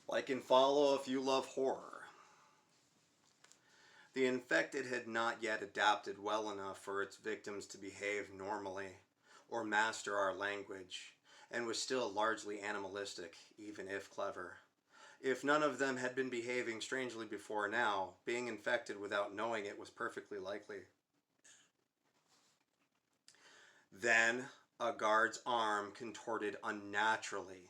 Like and follow if you love horror. The infected had not yet adapted well enough for its victims to behave normally or master our language, and was still largely animalistic, even if clever. If none of them had been behaving strangely before now, being infected without knowing it was perfectly likely. Then a guard's arm contorted unnaturally.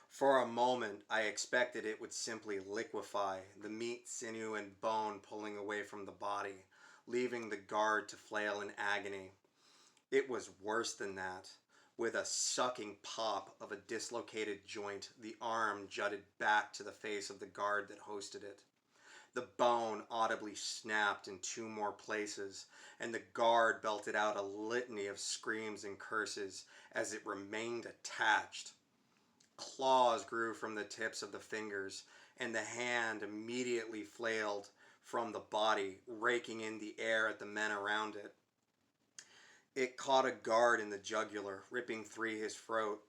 For a moment, I expected it would simply liquefy, the meat, sinew, and bone pulling away from the body, leaving the guard to flail in agony. It was worse than that. With a sucking pop of a dislocated joint, the arm jutted back to the face of the guard that hosted it. The bone audibly snapped in two more places, and the guard belted out a litany of screams and curses as it remained attached. Claws grew from the tips of the fingers, and the hand immediately flailed from the body, raking in the air at the men around it. It caught a guard in the jugular, ripping free his throat.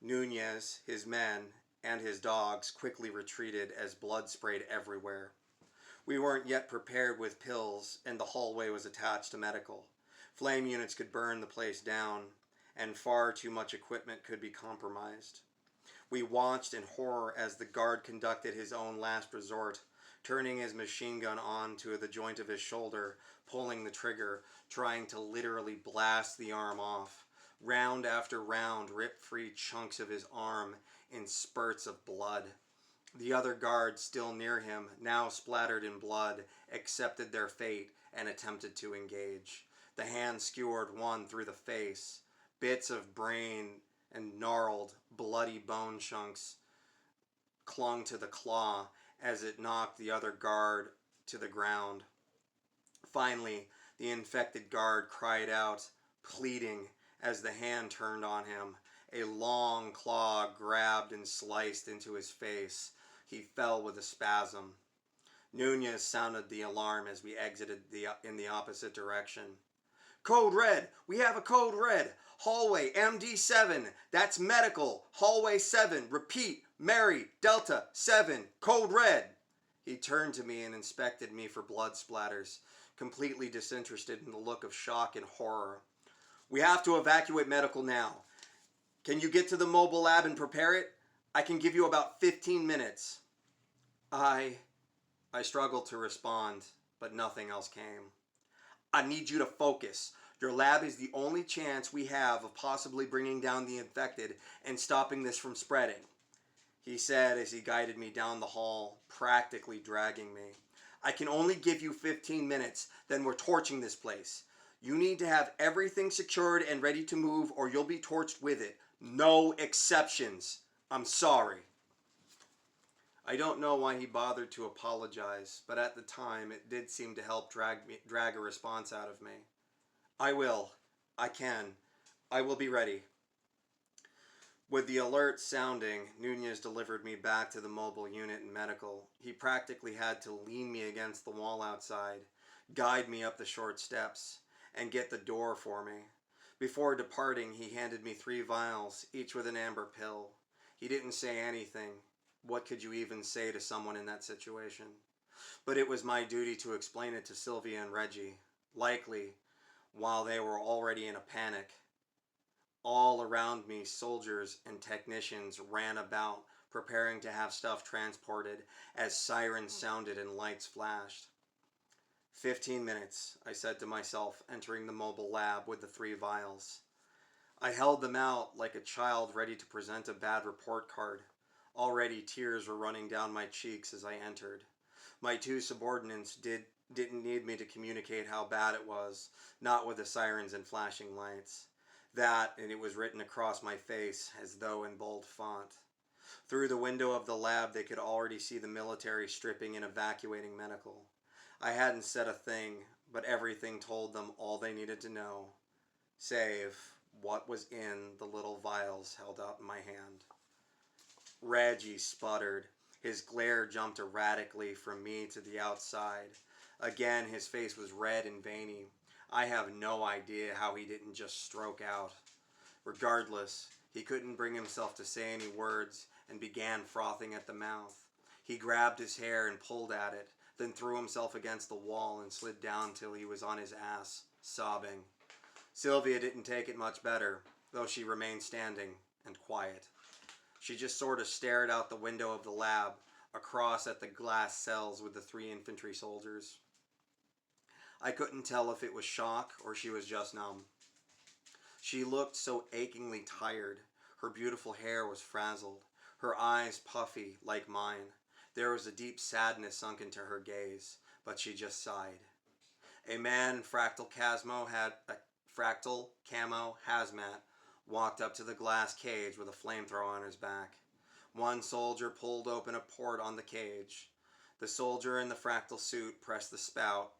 Nunez, his men, and his dogs quickly retreated as blood sprayed everywhere. We weren't yet prepared with pills, and the hallway was attached to medical. Flame units could burn the place down, and far too much equipment could be compromised. We watched in horror as the guard conducted his own last resort, turning his machine gun on to the joint of his shoulder, pulling the trigger, trying to literally blast the arm off. Round after round ripped free chunks of his arm in spurts of blood. The other guards, still near him, now splattered in blood, accepted their fate and attempted to engage. The hand skewered one through the face. Bits of brain and gnarled, bloody bone chunks clung to the claw as it knocked the other guard to the ground. Finally, the infected guard cried out, pleading, as the hand turned on him. A long claw grabbed and sliced into his face. He fell with a spasm. Nunez sounded the alarm as we exited in the opposite direction. Code red! We have a code red! Hallway MD7! That's medical! Hallway 7! Repeat! Mary! Delta 7! Code red! He turned to me and inspected me for blood splatters, completely disinterested in the look of shock and horror. We have to evacuate medical now. Can you get to the mobile lab and prepare it? I can give you about 15 minutes. I struggled to respond, but nothing else came. I need you to focus. Your lab is the only chance we have of possibly bringing down the infected and stopping this from spreading, he said as he guided me down the hall, practically dragging me. I can only give you 15 minutes, then we're torching this place. You need to have everything secured and ready to move or you'll be torched with it. No exceptions. I'm sorry. I don't know why he bothered to apologize, but at the time it did seem to help drag a response out of me. I will. I can. I will be ready. With the alert sounding, Nunez delivered me back to the mobile unit in medical. He practically had to lean me against the wall outside, guide me up the short steps, and get the door for me. Before departing, he handed me 3 vials, each with an amber pill. He didn't say anything. What could you even say to someone in that situation? But it was my duty to explain it to Sylvia and Reggie, likely while they were already in a panic. All around me, soldiers and technicians ran about, preparing to have stuff transported as sirens sounded and lights flashed. 15 minutes, I said to myself, entering the mobile lab with the 3 vials. I held them out like a child ready to present a bad report card. Already tears were running down my cheeks as I entered. My 2 subordinates didn't need me to communicate how bad it was, not with the sirens and flashing lights. That, and it was written across my face as though in bold font. Through the window of the lab they could already see the military stripping and evacuating medical. I hadn't said a thing, but everything told them all they needed to know, save what was in the little vials held out in my hand. Reggie sputtered. His glare jumped erratically from me to the outside. Again, his face was red and veiny. I have no idea how he didn't just stroke out. Regardless, He couldn't bring himself to say any words and began frothing at the mouth. He grabbed his hair and pulled at it, then threw himself against the wall and slid down till he was on his ass, sobbing. Sylvia didn't take it much better, though she remained standing and quiet. She just sort of stared out the window of the lab, across at the glass cells with the 3 infantry soldiers. I couldn't tell if it was shock or she was just numb. She looked so achingly tired. Her beautiful hair was frazzled, her eyes puffy like mine. There was a deep sadness sunk into her gaze, but she just sighed. A man in fractal camo hazmat walked up to the glass cage with a flamethrower on his back. One soldier pulled open a port on the cage. The soldier in the fractal suit pressed the spout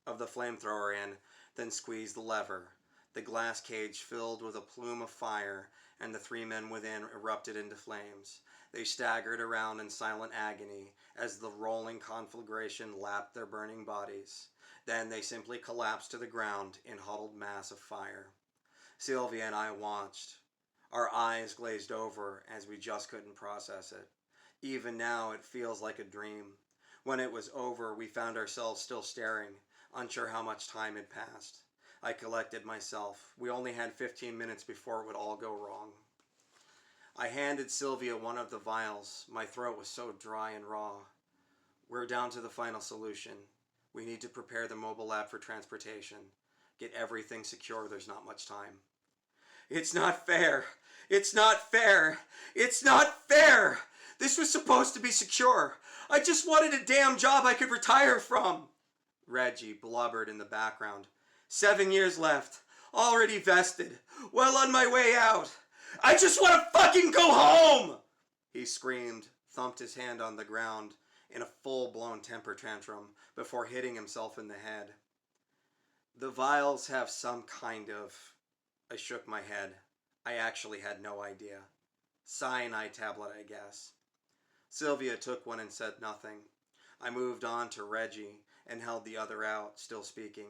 of the flamethrower in, then squeezed the lever. The glass cage filled with a plume of fire, and the 3 men within erupted into flames. They staggered around in silent agony as the rolling conflagration lapped their burning bodies. Then they simply collapsed to the ground in huddled mass of fire. Sylvia and I watched. Our eyes glazed over as we just couldn't process it. Even now it feels like a dream. When it was over, we found ourselves still staring, unsure how much time had passed. I collected myself. We only had 15 minutes before it would all go wrong. I handed Sylvia one of the vials. My throat was so dry and raw. We're down to the final solution. We need to prepare the mobile lab for transportation. Get everything secure. There's not much time. It's not fair. It's not fair. It's not fair. This was supposed to be secure. I just wanted a damn job I could retire from. Reggie blubbered in the background. 7 years left. Already vested. Well on my way out. I just want to fucking go home! He screamed, thumped his hand on the ground in a full-blown temper tantrum before hitting himself in the head. The vials have some kind of... I shook my head. I actually had no idea. Cyanide tablet, I guess. Sylvia took one and said nothing. I moved on to Reggie and held the other out, still speaking.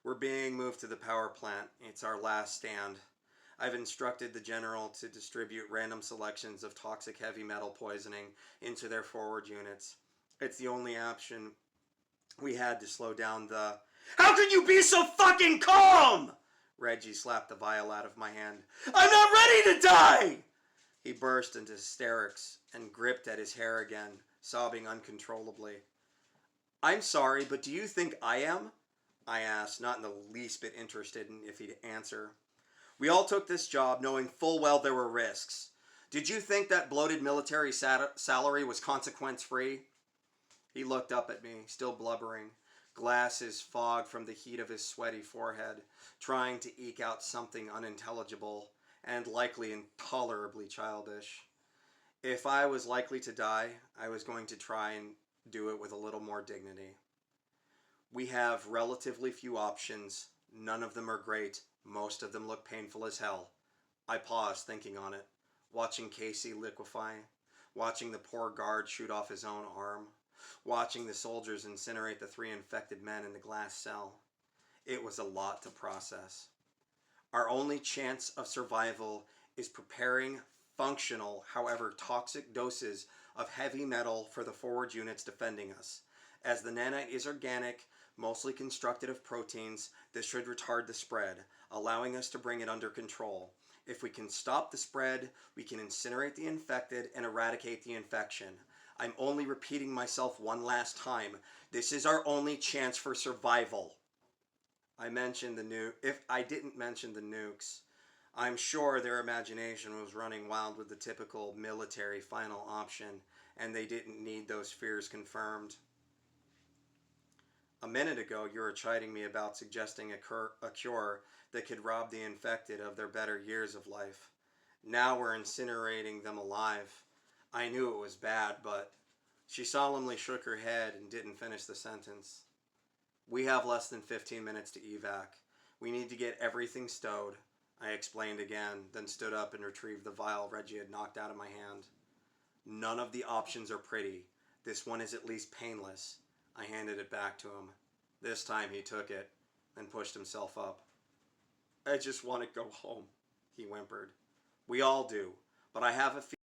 We're being moved to the power plant. It's our last stand. I've instructed the general to distribute random selections of toxic heavy metal poisoning into their forward units. It's the only option we had to slow down the... How can you be so fucking calm? Reggie slapped the vial out of my hand. I'm not ready to die! He burst into hysterics and gripped at his hair again, sobbing uncontrollably. I'm sorry, but do you think I am? I asked, not in the least bit interested in if he'd answer. We all took this job knowing full well there were risks. Did you think that bloated military salary was consequence-free? He looked up at me, still blubbering, glasses fogged from the heat of his sweaty forehead, trying to eke out something unintelligible and likely intolerably childish. If I was likely to die, I was going to try and do it with a little more dignity. We have relatively few options. None of them are great. Most of them look painful as hell. I paused, thinking on it, watching Casey liquefy, watching the poor guard shoot off his own arm, watching the soldiers incinerate the 3 infected men in the glass cell. It was a lot to process. Our only chance of survival is preparing functional, however toxic doses of heavy metal for the forward units defending us. As the nanite is organic, mostly constructed of proteins, this should retard the spread, allowing us to bring it under control. If we can stop the spread, we can incinerate the infected and eradicate the infection. I'm only repeating myself one last time. This is our only chance for survival. If I didn't mention the nukes, I'm sure their imagination was running wild with the typical military final option, and they didn't need those fears confirmed. A minute ago, you were chiding me about suggesting a cure that could rob the infected of their better years of life. Now we're incinerating them alive. I knew it was bad, but... She solemnly shook her head and didn't finish the sentence. We have less than 15 minutes to evac. We need to get everything stowed. I explained again, then stood up and retrieved the vial Reggie had knocked out of my hand. None of the options are pretty. This one is at least painless. I handed it back to him. This time he took it and pushed himself up. I just want to go home, he whimpered. We all do, but I have a